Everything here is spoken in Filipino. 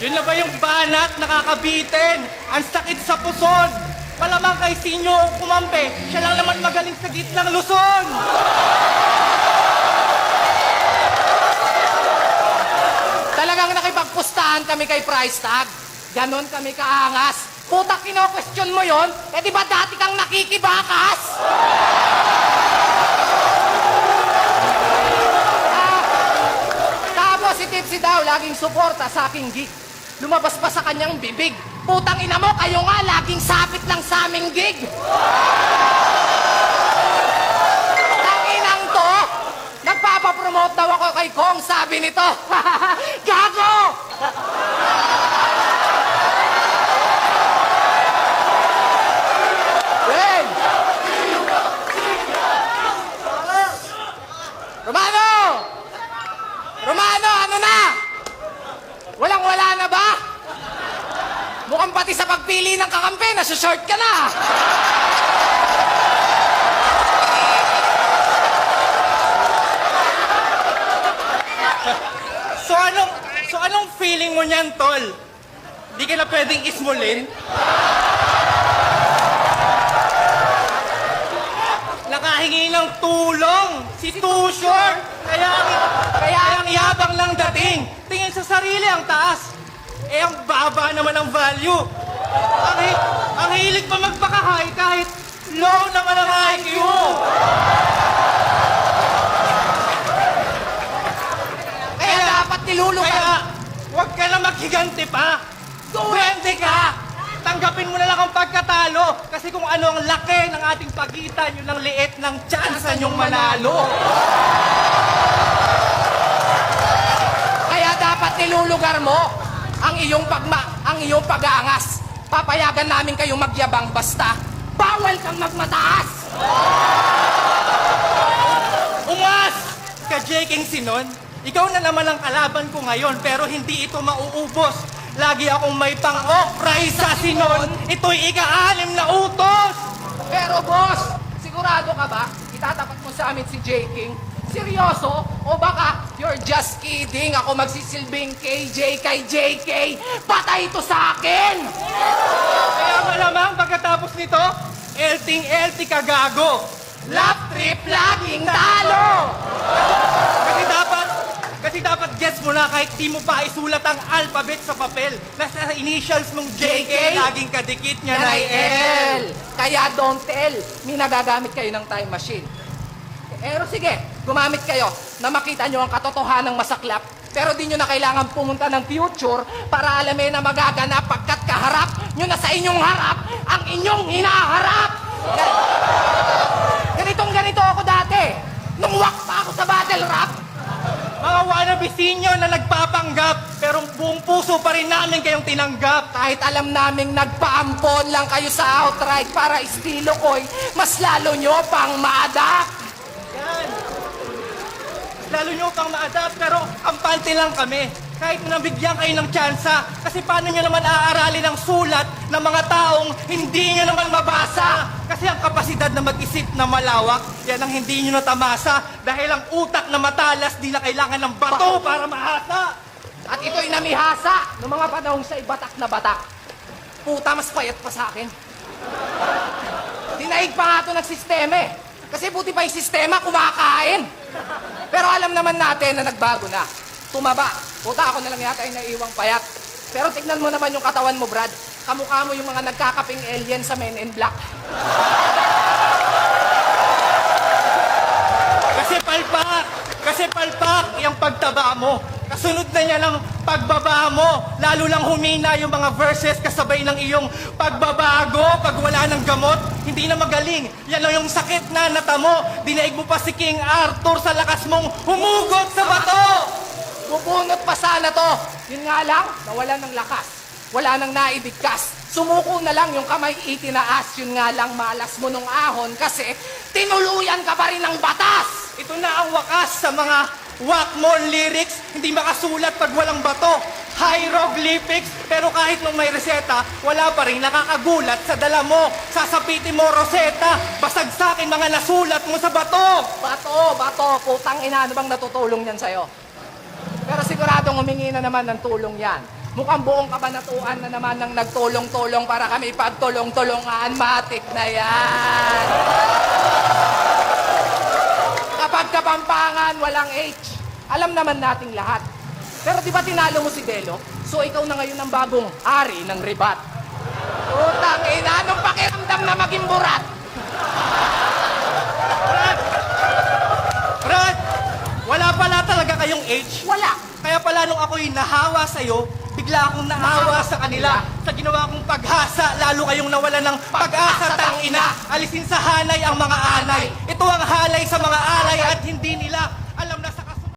Yun na ba yung banat nakakabitin? Ang sakit sa puson! Malamang kay Sinyo o kumampi, siya lang naman magaling sa gitnang Luzon! Talagang nakipagpustahan kami kay Price Tag. Ganon kami kaangas. Putak, kino-question mo yon? Eh di ba dati kang nakikibakas? Tapos si Tipsy daw, laging suporta sa aking gig. Lumabas pa sa kanyang bibig. Putang ina mo, kayo nga laging sapit lang sa aming gig. Tanginang to, nagpapapromote daw ako kay Kong, sabi nito. Gago! Hey! Romano! Romano, ano na? Walang-wala na ba? Mukhang pati sa pagpili ng kakampi, nasa-short ka na. So anong feeling mo niyan, tol? Di ka na pwedeng ismulin? Nakahingi ng tulong si Too Short. Kaya ang yabang lang dating. Tingin sa sarili ang taas. Eh, ang baba naman ang value. Ang hilig pa magpaka-high kahit low naman ang IQ. Kaya dapat nilulukan. Kaya, huwag ka na maghiganti pa. Duwende ka! Tanggapin mo na lang ang pagkatalo. Kasi kung ano ang laki ng ating pagitan, yun ang liit ng tsansa niyong manalo. Kaya dapat nilulugar mo ang iyong pag-aangas. Papayagan namin kayong magyabang basta bawal kang magmataas. Umas! Ka J. Sinon, ikaw na naman ang kalaban ko ngayon pero hindi ito mauubos. Lagi akong may pang-okray sa Sinon. Ito'y ika-6 na utos! Pero boss, sigurado ka ba? Itatapat mo sa amin si J. King? Seryoso? O baka you're just kidding? Ako magsisilbing KJ kay JK? Patay ito sa akin! Kaya malamang pagkatapos nito, elting-elti ka gago. Lap trip laging talo! Kasi dapat gets mo na kahit di mo pa isulat ang alphabet sa papel. Nasa initials mong JK, laging kadikit niya na L. Kaya don't tell, may nagagamit kayo ng time machine. Pero sige, gumamit kayo na makita nyo ang katotohanan ng masaklap. Pero di nyo na kailangan pumunta ng future para alamin na magaganap pagkat kaharap nyo na sa inyong harap ang inyong hinaharap. Ganito ako dati. Nung wak pa ako sa battle rap. Mga wannabe senior na nagpapanggap, pero buong puso pa rin namin kayong tinanggap. Kahit alam naming nagpaampon lang kayo sa outright para estilo ko'y mas lalo nyo pang ma-adapt. Yan. Lalo nyo pang ma-adapt, pero kampante lang kami. Kahit nabigyan kayo ng tsansa, kasi paano nyo naman aaralin ang sulat ng mga taong hindi nyo naman mabasa? Kasi ang kapasidad na mag-isip na malawak, yan ang hindi nyo natamasa. Dahil ang utak na matalas, di na kailangan ng bato para mahasa. At ito'y namihasa ng mga panahong sa ibatak na batak. Puta, mas payat pa sa akin. Dinaig pa nga ito ng sistema eh. Kasi buti pa yung sistema kumakain. Pero alam naman natin na nagbago na. Tumaba. Puta, ako na lang yata yung naiiwang payat. Pero tignan mo naman yung katawan mo, Brad. Kamukha mo yung mga nagkakaping alien sa Men in Black. Kasi palpak yung pagtaba mo. Kasunod na niya ng pagbaba mo. Lalo lang humina yung mga verses kasabay ng iyong pagbabago. Pag wala ng gamot, hindi na magaling. Yan lang yung sakit na natamo. Dinaig mo pa si King Arthur sa lakas mong humugot sa bato. Bubunot pa sana to. Yun nga lang, nawalan ng lakas. Wala nang naibigkas. Sumuko na lang yung kamay itinaas. Yun nga lang, malas mo nung ahon kasi tinuluyan ka pa rin ng batas. Ito na ang wakas sa mga Wakmon lyrics. Hindi makasulat pag walang bato. Hieroglyphics, pero kahit nung may reseta, wala pa rin nakakagulat sa dala mo. Sasapitin mo Rosetta, basagsakin mga nasulat mo sa bato. Bato, putang ina, ano bang natutulong yan sa'yo? Pero siguradong humingi na naman ng tulong yan. Mukhang buong kabanatuan na naman ng nagtulong-tulong para kami pagtulong-tulungan. Matik na yan. Kapag Kapampangan, walang H. Alam naman nating lahat. Pero di ba tinalo mo si Delo? So ikaw na ngayon ang bagong ari ng ribat. Utang ina, anong pakiramdam na maging burat? Brad! Wala pala talaga kayong age. Wala. Kaya pala nung ako'y nahawa sa'yo, bigla akong naawa sa kanila. Sa ginawa kong paghasa, lalo kayong nawala ng pag-asa, tang ina. Alisin sa hanay ang mga anay. Ito ang halay sa mga alay at hindi nila